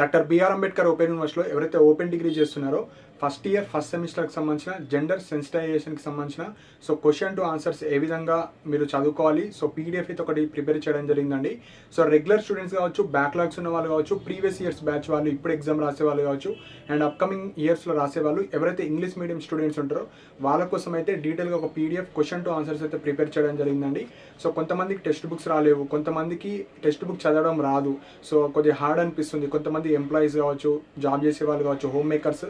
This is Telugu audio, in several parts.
డాక్టర్ బిఆర్ అంబేద్కర్ ఓపెన్ యూనివర్సిటీలో ఎవరైతే ఓపెన్ డిగ్రీ చేస్తున్నారో ఫస్ట్ ఇయర్ ఫస్ట్ సెమిస్టర్కి సంబంధించిన జెండర్ సెన్సిటైజేషన్కి సంబంధించిన క్వశ్చన్ టు ఆన్సర్స్ ఏ విధంగా మీరు చదువుకోవాలి. పీడిఎఫ్ అయితే ఒకటి ప్రిపేర్ చేయడం జరిగిందండి. రెగ్యులర్ స్టూడెంట్స్ కావచ్చు, బ్యాక్లాగ్స్ ఉన్న వాళ్ళు కావచ్చు, ప్రీవియస్ ఇయర్స్ బ్యాచ్ వాళ్ళు, ఇప్పుడు ఎగ్జామ్ రాసే వాళ్ళు కావచ్చు, అండ్ అప్కమింగ్ ఇయర్స్లో రాసే వాళ్ళు, ఎవరైతే ఇంగ్లీష్ మీడియం స్టూడెంట్స్ ఉంటారో వాళ్ళ కోసం అయితే డీటెయిల్గా ఒక పీడిఎఫ్ క్వశ్చన్ టు ఆన్సర్స్ అయితే ప్రిపేర్ చేయడం జరిగిందండి. కొంతమందికి టెక్స్ట్ బుక్స్ రాలేవు, కొంతమందికి టెక్స్ట్ బుక్ చదవడం రాదు, కొద్దిగా హార్డ్ అనిపిస్తుంది. కొంతమంది ఎంప్లాయీస్ కావచ్చు, జాబ్ చేసే వాళ్ళు కావచ్చు, హోమ్ మేకర్స్,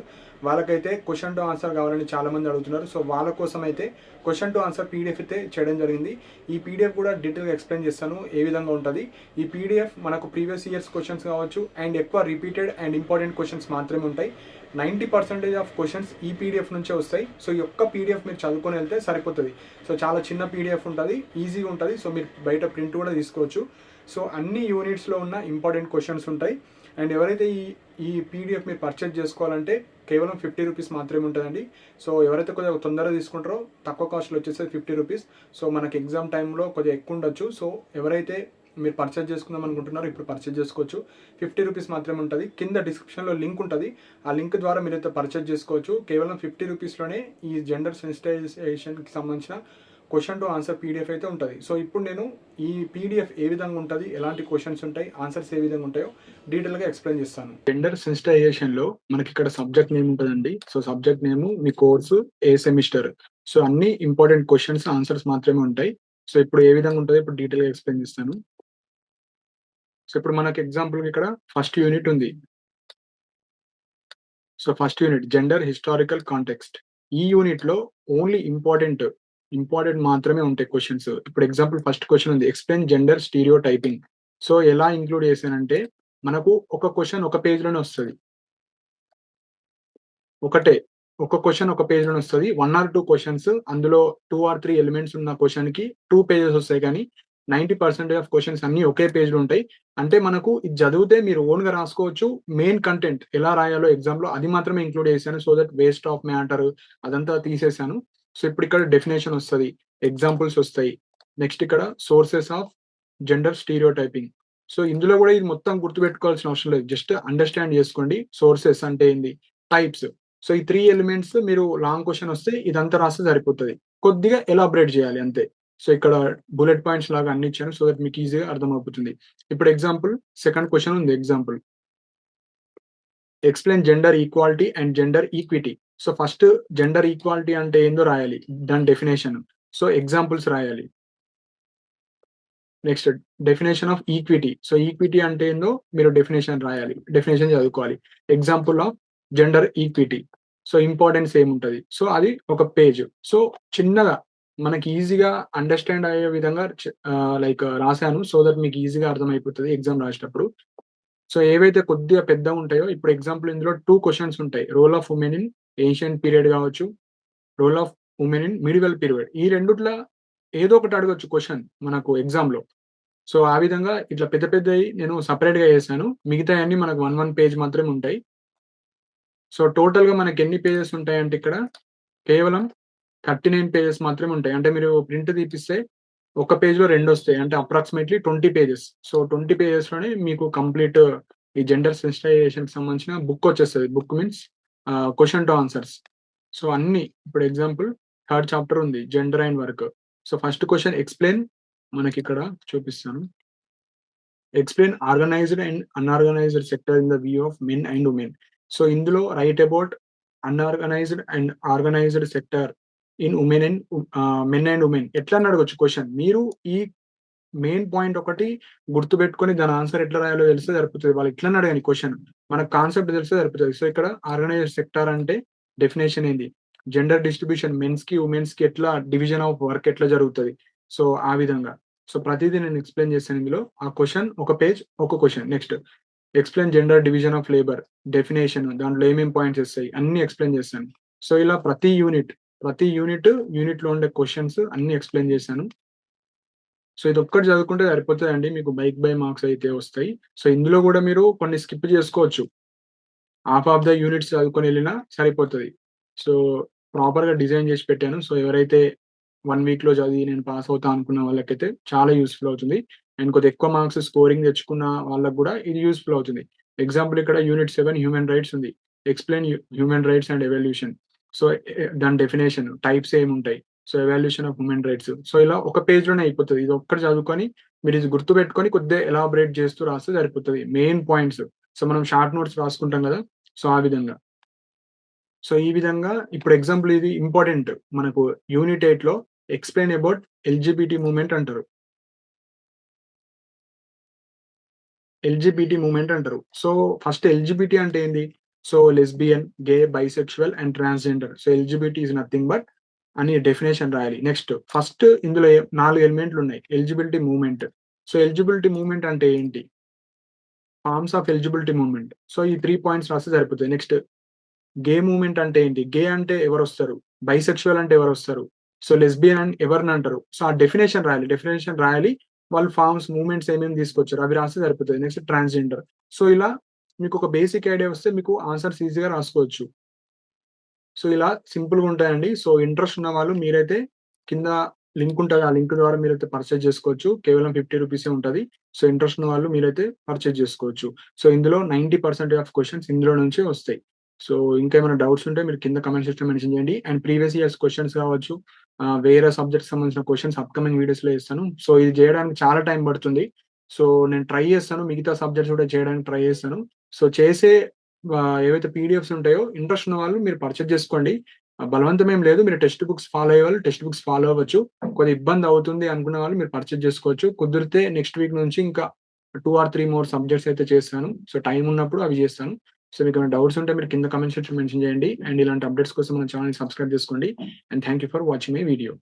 వాళ్ళకైతే క్వశ్చన్ టు ఆన్సర్ కావాలని చాలామంది అడుగుతున్నారు. వాళ్ళ కోసం అయితే క్వశ్చన్ టు ఆన్సర్ పీడిఎఫ్ అయితే చేయడం జరిగింది. ఈ పీడిఎఫ్ కూడా డీటెయిల్గా ఎక్స్ప్లెయిన్ చేస్తాను ఏ విధంగా ఉంటుంది. ఈ పీడిఎఫ్ మనకు ప్రీవియస్ ఇయర్స్ క్వశ్చన్స్ కావచ్చు, అండ్ ఎక్కువ రిపీటెడ్ అండ్ ఇంపార్టెంట్ క్వశ్చన్స్ మాత్రమే ఉంటాయి. 90% ఆఫ్ క్వశ్చన్స్ ఈ పీడిఎఫ్ నుంచే వస్తాయి. ఈ ఒక్క పీడిఎఫ్ మీరు చదువుకొని వెళ్తే సరిపోతుంది. చాలా చిన్న పీడిఎఫ్ ఉంటుంది, ఈజీగా ఉంటుంది. మీరు బయట ప్రింట్ కూడా తీసుకోవచ్చు. అన్ని యూనిట్స్లో ఉన్న ఇంపార్టెంట్ క్వశ్చన్స్ ఉంటాయి. అండ్ ఎవరైతే ఈ పీడిఎఫ్ మీరు పర్చేజ్ చేసుకోవాలంటే కేవలం 50 రూపీస్ మాత్రమే ఉంటుందండి. ఎవరైతే కొద్దిగా తొందరగా తీసుకుంటారో తక్కువ కాస్ట్లో వచ్చేసి 50 రూపీస్. మనకి ఎగ్జామ్ టైంలో కొద్దిగా ఎక్కువ ఉండొచ్చు. ఎవరైతే మీరు పర్చేజ్ చేసుకుందాం అనుకుంటున్నారో ఇప్పుడు పర్చేజ్ చేసుకోవచ్చు. 50 రూపీస్ మాత్రమే ఉంటుంది. కింద డిస్క్రిప్షన్లో లింక్ ఉంటుంది. ఆ లింక్ ద్వారా మీరైతే పర్చేజ్ చేసుకోవచ్చు. కేవలం 50 రూపీస్లోనే ఈ జెండర్ సెన్సిటైజేషన్కి సంబంధించిన క్వశ్చన్ టు ఆన్సర్ పీడిఎఫ్ అయితే ఉంటుంది. ఇప్పుడు నేను ఈ పీడిఎఫ్ ఏ విధంగా ఉంటుంది, ఎలాంటి క్వశ్చన్స్ ఉంటాయి, ఆన్సర్స్ ఏ విధంగా ఉంటాయో డీటెయిల్గా ఎక్స్ప్లెయిన్ చేస్తాను. జెండర్ సెన్సిటైజేషన్లో మనకి ఇక్కడ సబ్జెక్ట్ నేమ్ ఉంటుందండి. సబ్జెక్ట్ నేమ్, మీ కోర్సు, ఏ సెమిస్టర్, అన్ని ఇంపార్టెంట్ క్వశ్చన్స్, ఆన్సర్స్ మాత్రమే ఉంటాయి. ఇప్పుడు ఏ విధంగా ఉంటుందో ఇప్పుడు డీటెయిల్గా ఎక్స్ప్లెయిన్ చేస్తాను. ఇప్పుడు మనకి ఎగ్జాంపుల్ ఇక్కడ ఫస్ట్ యూనిట్ ఉంది. First unit gender historical context. ఈ యూనిట్ లో ఓన్లీ ఇంపార్టెంట్ మాత్రమే ఉంటాయి క్వశ్చన్స్. ఇప్పుడు ఎగ్జాంపుల్ ఫస్ట్ క్వశ్చన్ ఉంది, ఎక్స్ప్లెయిన్ జెండర్ స్టీరియో టైపింగ్. ఎలా ఇంక్లూడ్ చేశానంటే మనకు ఒక క్వశ్చన్ ఒక పేజ్ లోనే వస్తుంది. ఒక క్వశ్చన్ ఒక పేజ్ లోనే వస్తుంది. 1 or 2 క్వశ్చన్స్, అందులో 2 or 3 ఎలిమెంట్స్ ఉన్న క్వశ్చన్ కి 2 పేజెస్ వస్తాయి. కానీ 90% ఆఫ్ క్వశ్చన్స్ అన్ని ఒకే పేజ్ లో ఉంటాయి. అంటే మనకు ఇది చదివితే మీరు ఓన్ గా రాసుకోవచ్చు. మెయిన్ కంటెంట్ ఎలా రాయాలో ఎగ్జామ్ లో అది మాత్రమే ఇంక్లూడ్ చేశాను. దట్ వేస్ట్ ఆఫ్ మ్యాటర్ అదంతా తీసేసాను. ఇప్పుడు ఇక్కడ డెఫినేషన్ వస్తుంది, ఎగ్జాంపుల్స్ వస్తాయి. నెక్స్ట్ ఇక్కడ sources of gender stereo typing. ఇందులో కూడా ఇది మొత్తం గుర్తుపెట్టుకోవాల్సిన అవసరం లేదు. జస్ట్ అండర్స్టాండ్ చేసుకోండి సోర్సెస్ అంటే ఏంది, టైప్స్. ఈ 3 ఎలిమెంట్స్ మీరు లాంగ్ క్వశ్చన్ వస్తే ఇదంతా రాస్తే సరిపోతుంది. కొద్దిగా ఎలాబరేట్ చేయాలి అంతే. ఇక్కడ బుల్లెట్ పాయింట్స్ లాగా అన్ని ఇచ్చాను. దట్ మీకు ఈజీగా అర్థమవుతుంది. ఇప్పుడు ఎగ్జాంపుల్ సెకండ్ క్వశ్చన్ ఉంది. Example explain gender equality and gender equity. First gender equality అంటే ఏందో రాయాలి, దాని డెఫినేషన్. ఎగ్జాంపుల్స్ రాయాలి. Next definition of equity. Equity అంటే ఏందో మీరు డెఫినేషన్ రాయాలి, డెఫినేషన్ చదువుకోవాలి. Example of gender equity. Importance ఏముంటది, అది ఒక పేజ్. చిన్నగా మనకి ఈజీగా అండర్స్టాండ్ అయ్యే విధంగా రాశాను. దట్ మీకు ఈజీగా అర్థమైపోతుంది ఎగ్జామ్ రాసేటప్పుడు. ఏవైతే కొద్దిగా పెద్దగా ఉంటాయో, ఇప్పుడు ఎగ్జాంపుల్ ఇందులో 2 క్వశ్చన్స్ ఉంటాయి. Role of women in ancient period కావచ్చు, role of women in medieval period. ఈ రెండిట్లో ఏదో ఒకటి అడగొచ్చు క్వశ్చన్ మనకు ఎగ్జామ్ లో. ఆ విధంగా ఇట్లా పెద్ద పెద్దవి నేను సపరేట్ గా చేశాను. మిగతా అన్ని మనకు 1 పేజ్ మాత్రమే ఉంటాయి. టోటల్ గా మనకి ఎన్ని పేజెస్ ఉంటాయంటే ఇక్కడ కేవలం 39 పేజెస్ మాత్రమే ఉంటాయి. అంటే మీరు ప్రింట్ తీపిస్తే ఒక పేజ్ లో 2 వస్తాయి. అంటే అప్రాక్సిమేట్లీ 20 పేజెస్. 20 పేజెస్ లోనే మీకు కంప్లీట్ ఈ జెండర్ సెన్సిటైజేషన్ కి సంబంధించిన బుక్ వచ్చేస్తుంది. Book means question to answers. అన్ని ఇప్పుడు ఎగ్జాంపుల్ థర్డ్ చాప్టర్ ఉంది, gender and work. First question explain, మనకి ఇక్కడ చూపిస్తాను. Explain organised and unorganised sector in the view of men and women. ఇందులో write about unorganised and organised sector in women and men and women. ఎట్లా అని అడగొచ్చు క్వశ్చన్. మీరు ఈ మెయిన్ పాయింట్ ఒకటి గుర్తుపెట్టుకొని దాని ఆన్సర్ ఎట్లా రాయాలో తెలిస్తే సరిపోతుంది. వాళ్ళు ఎట్లా అడగని క్వశ్చన్, మనకు కాన్సెప్ట్ తెలిస్తే సరిపోతుంది. ఇక్కడ ఆర్గనైజ్డ్ సెక్టర్ అంటే డెఫినేషన్ ఏంది, జెండర్ డిస్ట్రిబ్యూషన్, మెన్స్ కి ఉమెన్స్ కి ఎట్లా డివిజన్ ఆఫ్ వర్క్ ఎట్లా జరుగుతుంది. ఆ విధంగా ప్రతిదీ నేను ఎక్స్ప్లెయిన్ చేస్తాను ఇందులో. ఆ క్వశ్చన్ ఒక పేజ్ ఒక question. Next explain gender division of labour, definition, దాంట్లో ఏమేమి పాయింట్స్ వస్తాయి అన్ని ఎక్స్ప్లెయిన్ చేస్తాను. ఇలా ప్రతి యూనిట్ లో ఉండే క్వశ్చన్స్ అన్ని ఎక్స్ప్లెయిన్ చేశాను. ఇది ఒక్కటి చదువుకుంటే సరిపోతుందండి, మీకు బై మార్క్స్ అయితే వస్తాయి. ఇందులో కూడా మీరు కొన్ని స్కిప్ చేసుకోవచ్చు. హాఫ్ ఆఫ్ ద యూనిట్స్ చదువుకొని వెళ్ళినా సరిపోతుంది. ప్రాపర్ గా డిజైన్ చేసి పెట్టాను. ఎవరైతే 1 వీక్ లో చదివి నేను పాస్ అవుతా అనుకున్న వాళ్ళకైతే చాలా యూస్ఫుల్ అవుతుంది. అండ్ కొద్దిగా ఎక్కువ మార్క్స్ స్కోరింగ్ తెచ్చుకున్న వాళ్ళకి కూడా ఇది యూస్ఫుల్ అవుతుంది. ఎగ్జాంపుల్ ఇక్కడ యూనిట్ 7 హ్యూమన్ రైట్స్ ఉంది. Explain human rights and evolution. So, దాని డెఫినిషన్, టైప్స్ ఏముంటాయి? So, evolution of human rights. So, ఇలా ఒక పేజ్‌లోనే అయిపోతది. ఇది ఒక్కటి చదువుకొని మీరిది గుర్తుపెట్టుకొని కొద్దిగా ఎలాబొరేట్ చేస్తూ రాస్తే సరిపోతది. Main points. సో, మనం షార్ట్ నోట్స్ రాసుకుంటాం గదా! సో, ఆ విధంగా. సో, ఈ విధంగా ఇప్పుడు ఎగ్జాంపుల్ ఇది ఇంపార్టెంట్. మనకు యూనిట్ 8లో ఎక్స్‌ప్లెయిన్ అబౌట్ ఎల్‌జీబీటీ మూవ్‌మెంట్ అంటారు. ఎల్‌జీబీటీ మూవ్‌మెంట్ అంటారు. సో, ఫస్ట్ ఎల్‌జీబీటీ అంటే ఏంది? So, lesbian, gay, bisexual and transgender. So, LGBT is nothing but అని డెఫినిషన్ రాయాలి. నెక్స్ట్ ఫస్ట్ ఇందులో 4 ఎలిమెంట్లున్నాయి. Eligibility movement. So, eligibility movement అంటే ఏంటి? Forms of eligibility movement. So, ఈ 3 పాయింట్స్ రాస్తే సరిపోతది. నెక్స్ట్ గే మూవ్‌మెంట్ అంటే ఏంటి? గే అంటే ఎవరొస్తారు? బైసెక్షువల్ అంటే ఎవరొస్తారు? సో, లెస్బియన్ అని ఎవరినంటారు? సో, ఆ డెఫినిషన్ రాయాలి. డెఫినిషన్ రాయాలి. వాళ్ళు ఫార్మ్స్, మూవ్‌మెంట్స్ ఏమేమి తీసుకొచ్చారు అవి రాస్తే సరిపోతది. Next transgender. సో, ఇలా మీకొక బేసిక్ ఐడియా వస్తే మీకు ఆన్సర్స్ ఈజీగా రాసుకోవచ్చు. సో, ఇలా సింపుల్‌గా ఉంటాయండి. సో, ఇంట్రెస్ట్ ఉన్న వాళ్ళు మీరైతే కింద లింక్ ఉంటది. ఆ లింక్ ద్వారా మీరైతే పర్చేజ్ చేసుకోవచ్చు. కేవలం రూ. 50 ఉంటది. సో, ఇంట్రెస్ట్ ఉన్న వాళ్ళు మీరైతే పర్చేజ్ చేసుకోవచ్చు. సో, ఇందులో 90% ఆఫ్ క్వెషన్స్ ఇందులో నుంచే వస్తాయి. సో, ఇంకా ఏమైనా డౌట్స్ ఉంటే మీరు కింద కామెంట్ సెక్షన్‌లో మెన్షన్ చేయండి. అండ్ ప్రీవియస్ ఇయర్స్ క్వెషన్స్ కావచ్చు, వేరే సబ్జెక్ట్‌కి సంబంధించిన క్వెషన్స్ అప్‌కమింగ్ వీడియోస్‌లో ఇస్తాను. సో, ఇది చేయడానికి చాలా టైం పడుతుంది. సో, నేను ట్రై చేస్తాను. మిగతా సబ్జెక్ట్స్ కూడా చేయడానికి ట్రై చేస్తాను. సో, చేసే ఏవైతే పీడిఎఫ్స్ ఉంటాయో ఇంట్రెస్ట్ ఉన్న వాళ్ళు మీరు పర్చేజ్ చేసుకోండి. బలవంతం ఏం లేదు. మీరు టెక్స్ట్ బుక్స్ ఫాలో అయ్యేవాళ్ళు టెక్స్ట్ బుక్స్ ఫాలో అవ్వచ్చు. కొద్దిగా ఇబ్బంది అవుతుంది అనుకున్న వాళ్ళు మీరు పర్చేజ్ చేసుకోవచ్చు. కుదిరితే నెక్స్ట్ వీక్ నుంచి ఇంకా 2 ఆర్ 3 మోర్ సబ్జెక్ట్స్ అయితే చేస్తాను. సో, టైమ్ ఉన్నప్పుడు అవి చేస్తాను. సో, మీకేమైనా డౌట్స్ ఉంటే మీరు కింద కామెంట్ సెక్షన్‌లో మెన్షన్ చేయండి. అండ్ ఇలాంటి అప్డేట్స్ కోసం మన ఛానెల్‌ని సబ్స్క్రైబ్ చేసుకోండి. And thank you for watching my video.